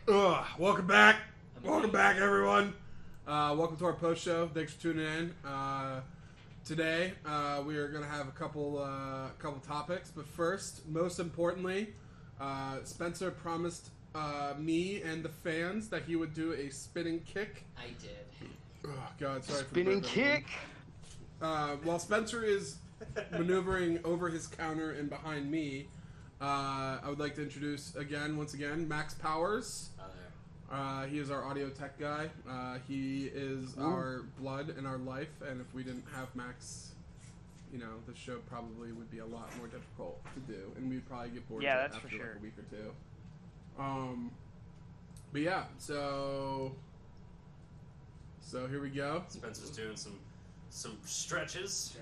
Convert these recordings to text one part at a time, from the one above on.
Welcome back. Welcome back, everyone. Welcome to our post show. Thanks for tuning in. Today, we are going to have a couple topics. But first, most importantly, Spencer promised me and the fans that he would do a spinning kick. I did. Oh, God, sorry spinning for kick. While Spencer is maneuvering over his counter and behind me, I would like to introduce once again, Max Powers. He is our audio tech guy. He is our blood and our life, and if we didn't have Max, the show probably would be a lot more difficult to do, and we'd probably get bored that's after for sure. like a week or two. But yeah, so here we go. Spencer's doing some stretches.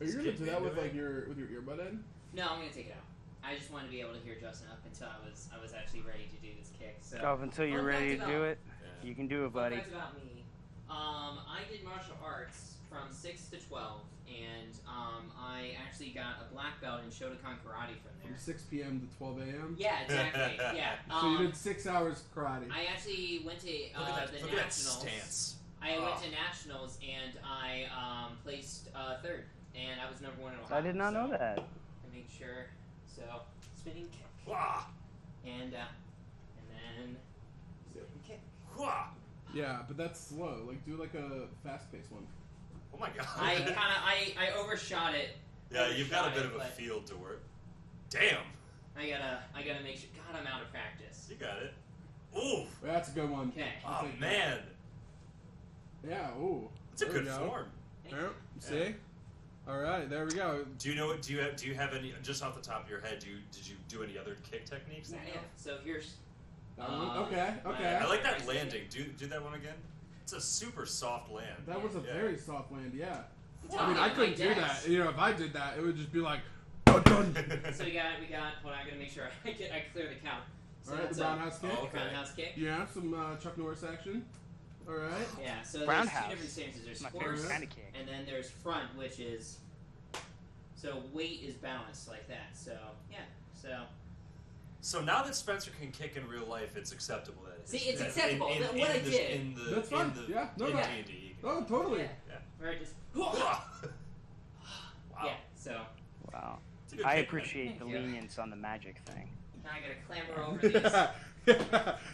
Are you gonna do that with your earbud in? No, I'm gonna take it out. I just wanted to be able to hear Justin up until I was actually ready to do this kick. So Until you're ready to do it, you can do it, buddy. Fun fact about me. I did martial arts from 6 to 12, and I actually got a black belt in Shotokan karate from there. From 6 p.m. to 12 a.m.? Yeah, exactly. Yeah. So you did 6 hours karate. I actually went to the Look at nationals. that stance. I went to nationals and I placed third, and I was number one in Ohio. I did not know that. I made sure. So spinning kick. Wah! And then spinning kick. Wah! Yeah, but that's slow. Like, do like a fast-paced one. Oh my god. I overshot it. Yeah, you've got a bit of a field to work. Damn. I gotta make sure. God, I'm out of practice. You got it. Ooh. That's a good one. Okay. Oh man. Yeah. Ooh. That's a good form. Yeah. See. All right, there we go. Do you know? Do you have any? Just off the top of your head, did you do any other kick techniques? Yeah. So here's. Okay. I like that landing. Do that one again. It's a super soft land. That was a very soft land. Yeah. Well, I mean, I couldn't do that. If I did that, it would just be like. Dun, dun. So we got. Hold on, I gotta make sure I clear the count. So All right, the roundhouse kick. Oh, okay. Roundhouse kick. Yeah, some Chuck Norris action. All right. Yeah. So Roundhouse. there's two different stances. There's My favorite horse, kind of kick. and then there's front, which is. So weight is balanced like that. So yeah. So now that Spencer can kick in real life, it's acceptable. See, it's acceptable. What I did. That's fine. Yeah. No. D&D. Oh, totally. Yeah. Right. Just. Wow. Yeah. So. Wow. It's a good I kick, appreciate Thank the you. lenience on the magic thing. Now I gotta clamber over these.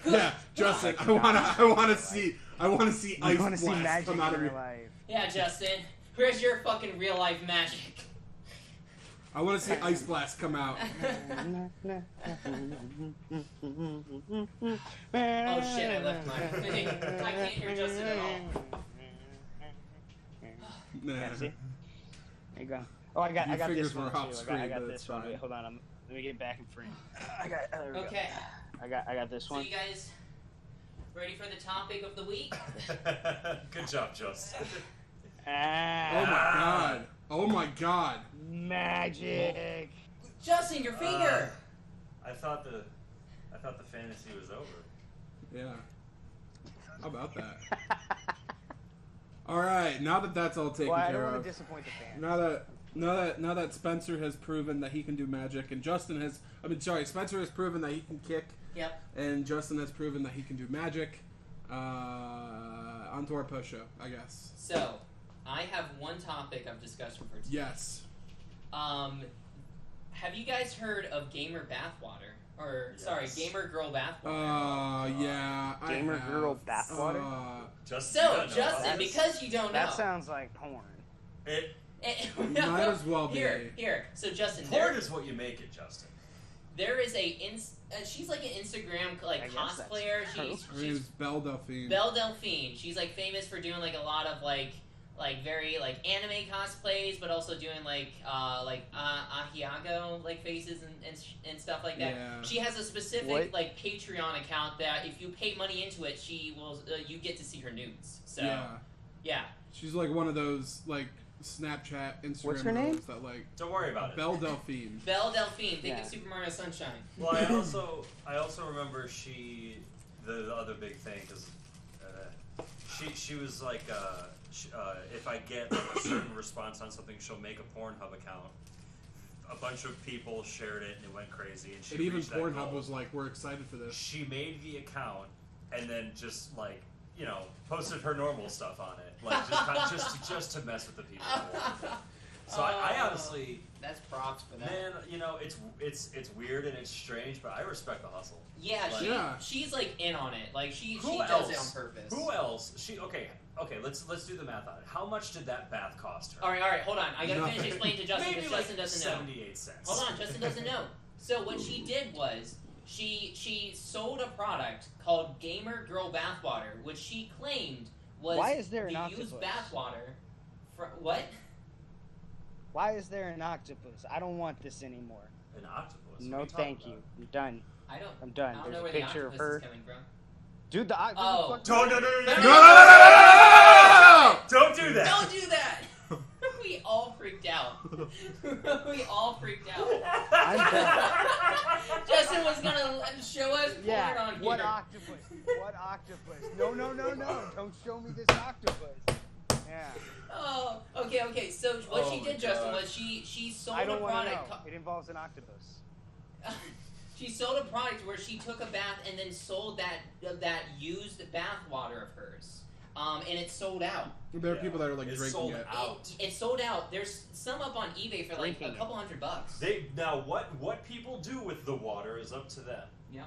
Yeah, Justin, I want to see I want ice to see blast magic come out in of real your. life. Yeah, Justin. Where's your fucking real life magic? I want to see ice blast come out. Oh shit! I left my thing. I can't hear Justin at all. Yeah, see? There you go. Oh, I got fingers this one were too. off screen, I got but this it's one. fine. Wait, hold on. Let me get back in frame. There we go. Okay. I got this So one. you guys ready for the topic of the week? Good job, Justin. Oh my god. Magic. Justin, your finger. I thought the fantasy was over. Yeah. How about that? All right, now that that's all taken Well, I care don't want of. to disappoint the fans. Now that Spencer has proven that he can do magic, and Spencer has proven that he can kick. Yep. And Justin has proven that he can do magic. Onto our post show, I guess. So, I have one topic of discussion for today. Yes. Have you guys heard of gamer bathwater? Or Yes. sorry, gamer girl bathwater? Yeah. Gamer girl bathwater? Justin, Justin, because you don't know, That sounds like porn. Might as well be. Here. So Justin, Porn is what you make it, Justin. there is she's like an Instagram I guess that's cosplayer. true. Her name's Belle Delphine. Belle Delphine. She's like famous for doing like a lot of like very like anime cosplays, but also doing like Ahiago like faces and stuff like that. Yeah. She has a specific What? like Patreon account that if you pay money into it, she will you get to see her nudes. So yeah. She's like one of those like Snapchat, Instagram What's her name? girls that like Don't worry about it. Belle Delphine. Belle Delphine. Think Yeah. of Super Mario Sunshine. Well, I also remember the other big thing because she was like if I get like, a certain response on something, she'll make a Pornhub account a bunch of people shared it and it went crazy. And she And even reached that Pornhub goal. was like, "We're excited for this." She made the account and then just like posted her normal stuff on it, like just to mess with the people. So I honestly, that's props for that. man, it's weird and it's strange, but I respect the hustle. Yeah, Like, she's like in on it. Like she who does else? it on purpose. Who else? Okay. Let's do the math on it. How much did that bath cost her? All right. Hold on. I gotta Nothing. finish explaining to Justin Maybe because like Justin doesn't know. 78 cents. Hold on, Justin doesn't know. So what she did was she sold a product called Gamer Girl Bathwater, which she claimed was Why is there an the used octopus? bathwater. What? Why is there an octopus? I don't want this anymore. An octopus? What are No, talking thank about? you. I'm done. I'm done. I don't There's know a where the picture of octopus her. is coming from. Dude, the octopus. Oh. No! Don't do that! Don't do that! We all freaked out. We all freaked out. I'm done. Justin was gonna show us porn Yeah, on what here. octopus? What octopus? No. Don't show me this octopus. Yeah. Oh, okay. So what Oh she my did, Justin, God. was she sold I a don't want to know. product. It involves an octopus. She sold a product where she took a bath and then sold that used bath water of hers. And it sold out. There are people that are like It's drinking sold it. out. It sold out. There's some up on eBay for like Drinking a couple $100. Now what people do with the water is up to them. Yeah.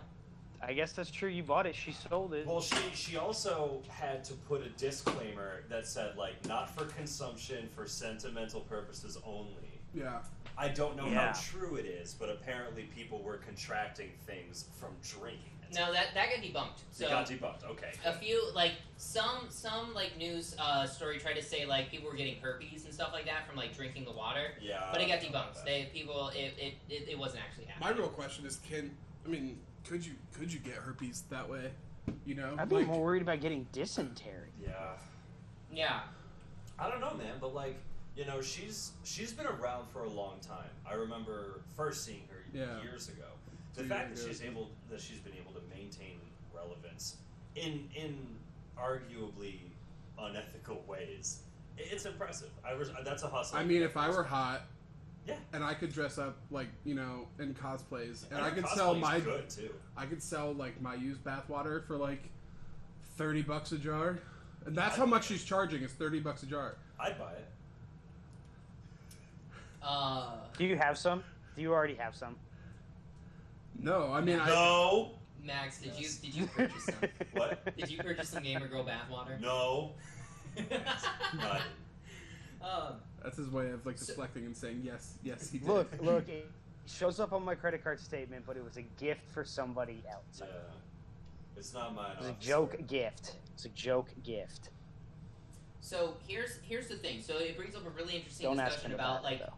I guess that's true. You bought it. She sold it. Well, she also had to put a disclaimer that said like not for consumption, for sentimental purposes only. Yeah. I don't know Yeah. how true it is, but apparently people were contracting things from drinking it. No, that got debunked. So It got debunked. Okay. a few some like news story tried to say like people were getting herpes and stuff like that from like drinking the water. Yeah. But it got I don't know about debunked. It wasn't actually My happening. real question is, could you get herpes that way? You know, I'd be more worried about getting dysentery. Yeah. Yeah. I don't know, man, but like, she's been around for a long time. I remember first seeing her years ago. The 2 fact years that ago. she's been able to maintain relevance in arguably unethical ways, it's impressive. That's a hustle. I mean, if I were hot, yeah, and I could dress up like in cosplays, and I her could sell cosplay's good too. I could sell like my used bathwater for like $30 a jar, and that's how much she's charging. Is $30 a jar. I'd buy it. Do you have some? Do you already have some? No, I mean No. Max, did you purchase some? What? Did you purchase some Gamer Girl bathwater? No. Not. That's his way of like deflecting and saying yes, he did. Look, it shows up on my credit card statement, but it was a gift for somebody else. Yeah. It's not mine. It was a officer. joke gift. It's a joke gift. So here's the thing. So it brings up a really interesting Don't ask discussion him about about like it, though.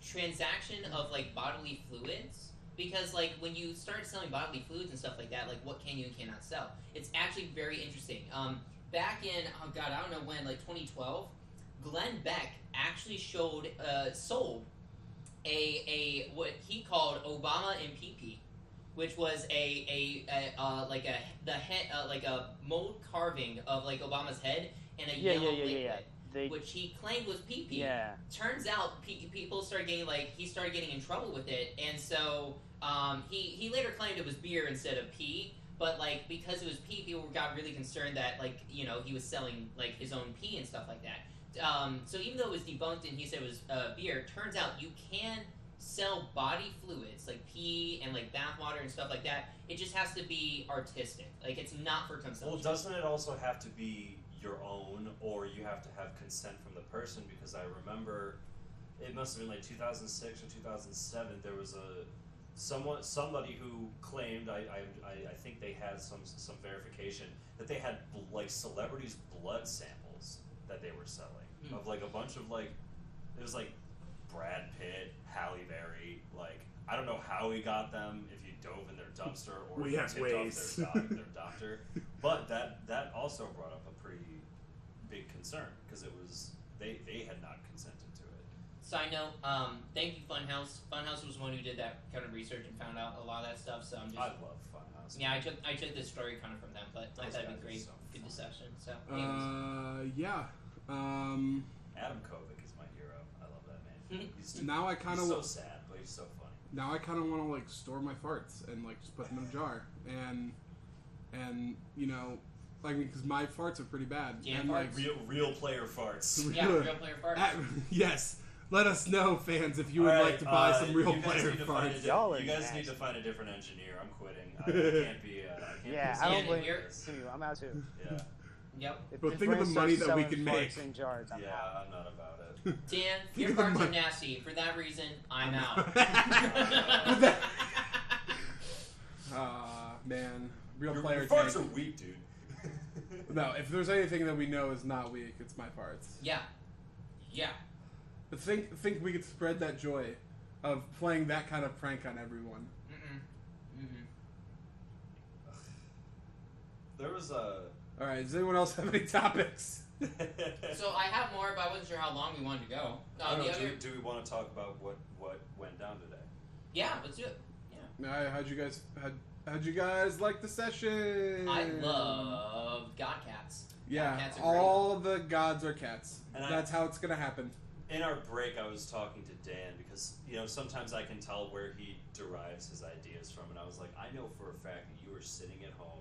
transaction of like bodily fluids, because like when you start selling bodily fluids and stuff like that, like what can you and cannot sell, it's actually very interesting. Back in I don't know when, like 2012, Glenn Beck actually sold a what he called Obama and PP, which was a mold carving of like Obama's head and a yellow liquid, which he claimed was PP. Yeah. Turns out people started getting he started getting in trouble with it, and so he later claimed it was beer instead of pee. But like because it was pee, people got really concerned that he was selling like his own pee and stuff like that. So even though it was debunked and he said it was beer, turns out you can sell body fluids like pee and like bath water and stuff like that. It just has to be artistic. Like it's not for consumption. Well, doesn't it also have to be your own, or you have to have consent from the person? Because I remember it must have been like 2006 or 2007. There was somebody who claimed, I think they had some verification that they had like celebrities' blood samples that they were selling of like a bunch of like, it was like Brad Pitt, Halle Berry, like I don't know how he got them, if you dove in their dumpster or if you tipped off their doctor, but that also brought up a pretty big concern because it was they had not consented to it. Side note, thank you Funhouse. Funhouse was one who did that kind of research and found out a lot of that stuff. So I'm just I love Funhouse. yeah, I took this story kind of from them, but I thought it'd be great, so good fun. discussion. So Yeah. Adam Kovic is my hero. I love that man. He's Now I kind of so sad, he's so funny. Now I kind of want to like store my farts and like just put them in a jar and you know, like because my farts are pretty bad. Yeah, and farts. like Real player farts. Yeah, real player farts. Yes. Let us know, fans, if you would All like to buy some real you guys player need to find farts. Y'all are you guys nasty. need to find a different engineer. I'm quitting. I can't be. Yeah, I I don't don't blame blame you. I'm out too. Yeah. Yep. If But this think of the brand money starts that we selling can farts make. in jars, I'm Yeah, out. I'm not about it. Dan, Think your of the farts are money. nasty. For that reason, I'm out. Man, real Your player farts tank. are weak, dude. No, if there's anything that we know is not weak, it's my farts. Yeah. Yeah. But think we could spread that joy of playing that kind of prank on everyone. There was a. All right, does anyone else have any topics? So I have more, but I wasn't sure how long we wanted to go. I don't The know, other, do we want to talk about what went down today? yeah, let's do it. Yeah. How'd you guys like the session? I love God Cats. Yeah, Cats are great. all the gods are cats. And That's how it's gonna happen. In our break, I was talking to Dan because sometimes I can tell where he derives his ideas from, and I was like, I know for a fact that you were sitting at home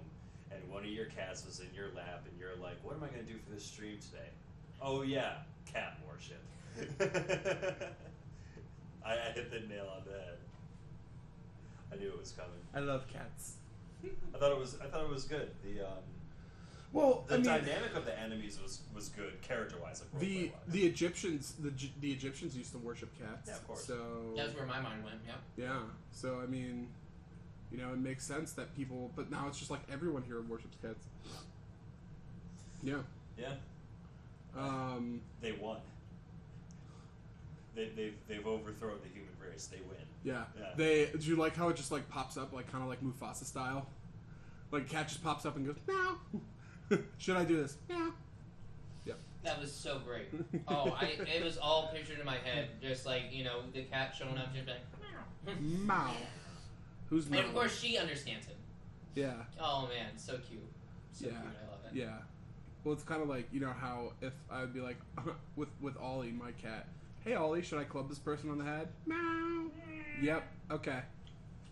and one of your cats was in your lap, and you're like, what am I gonna do for this stream today? Oh yeah, cat worship. I hit the nail on the head. I knew it was coming. I love cats. I thought it was good. Well, The I mean, dynamic of the enemies was good, character-wise, like the roleplay-wise. Egyptians the Egyptians used to worship cats. Yeah, of course. So That's where my mind went. Yep. yeah, so I mean, it makes sense that people. But now it's just like everyone here worships cats. Yeah. Yeah, They won. They've overthrown the human race. They win. Yeah. Yeah. Do you like how it just like pops up like kind of like Mufasa style? Like a cat just pops up and goes meow. Should I do this? Meow. Yep. That was so great. Oh, it was all pictured in my head, just like the cat showing up, just like meow. Meow. Who's And meow? of course, she understands him. Yeah. Oh man, so cute. So Yeah. cute. I love it. Yeah. Well, it's kind of like how if I'd be like with Ollie, my cat. Hey Ollie, should I club this person on the head? Meow. Yep. Okay.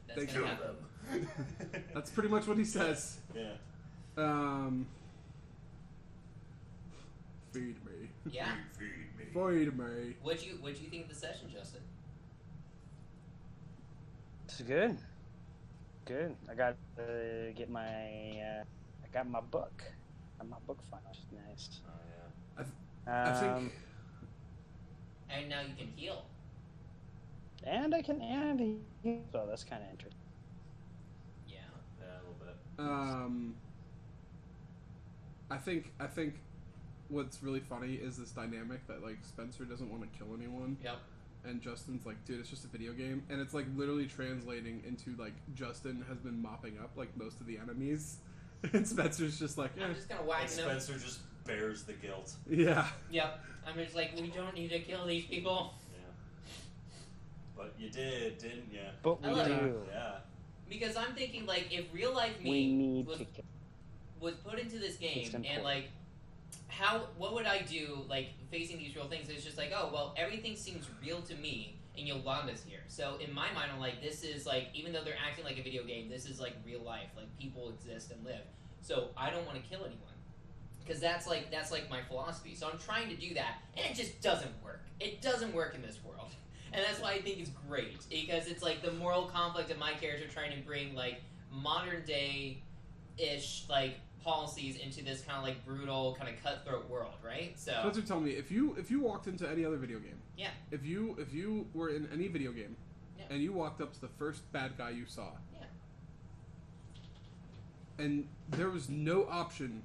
That's Thank gonna you. happen. That's pretty much what he says. Yeah. Feed me. Yeah. Feed me. Feed me. What'd you think of the session, Justin? It's good. Good. I got to get my. I got my book. Got my book final, which is nice. Oh I think. And now you can heal. And I can add. So that's kind of interesting. Yeah. yeah, a little bit. I think what's really funny is this dynamic that like Spencer doesn't want to kill anyone. Yep. And Justin's like, dude, it's just a video game, and it's like literally translating into like Justin has been mopping up like most of the enemies, and Spencer's just like, I'm eh. just gonna whack And them. Spencer just bears the guilt. Yeah. Yep. I'm just like, we don't need to kill these people. Yeah. But you did, didn't you? But we I love it. do. Yeah. Because I'm thinking, like, if real life We me need was, to kill. was put into this game, It's and important. like, what would I do, like, facing these real things? It's just like, oh, well, everything seems real to me, and Yolanda's here. So in my mind, I'm like, this is like, even though they're acting like a video game, this is like real life. Like, people exist and live. So I don't want to kill anyone. Because that's like my philosophy. So I'm trying to do that, and it just doesn't work. It doesn't work in this world. And that's why I think it's great, because it's like the moral conflict of my character trying to bring like modern day-ish like policies into this kind of like brutal, kind of cutthroat world, right? So Spencer, tell me, if you walked into any other video game, yeah, if you were in any video game, Yeah. and you walked up to the first bad guy you saw, yeah, and there was no option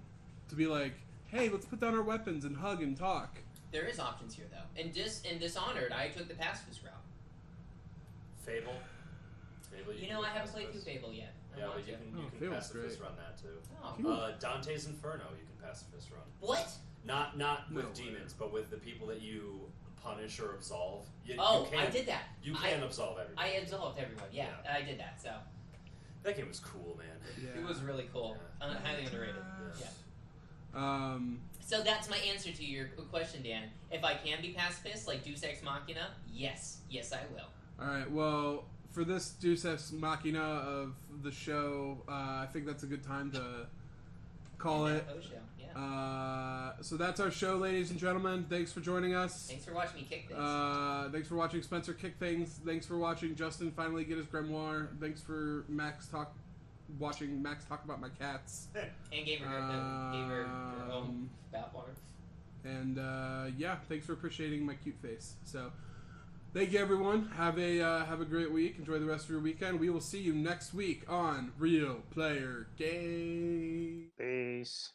to be like, hey, let's put down our weapons and hug and talk. there is options here though. In Dishonored, I took the pacifist route. Fable. You know, I haven't played through Fable yet. I Yeah, want but you to. can Fable's pacifist great. run that too. Oh. Dante's Inferno, you can pacifist run. What? Not with No. demons, but with the people that you punish or absolve. You Oh, can, I did that. You can absolve everyone. I absolved everyone. Yeah, I did that. So That game was cool, man. Yeah. it was really cool. Highly underrated. Yeah. So that's my answer to your question, Dan. If I can be pacifist, like Deus Ex Machina, yes, I will. All right. Well, for this Deus Ex Machina of the show, I think that's a good time to call it. Postshow, yeah. So that's our show, ladies and gentlemen. Thanks for joining us. Thanks for watching me kick things. Thanks for watching Spencer kick things. Thanks for watching Justin finally get his grimoire. Thanks for watching Max talk about my cats. And gave her her own bathwater. And yeah, thanks for appreciating my cute face. So thank you, everyone. Have a great week. Enjoy the rest of your weekend. We will see you next week on Real Player Game. Peace.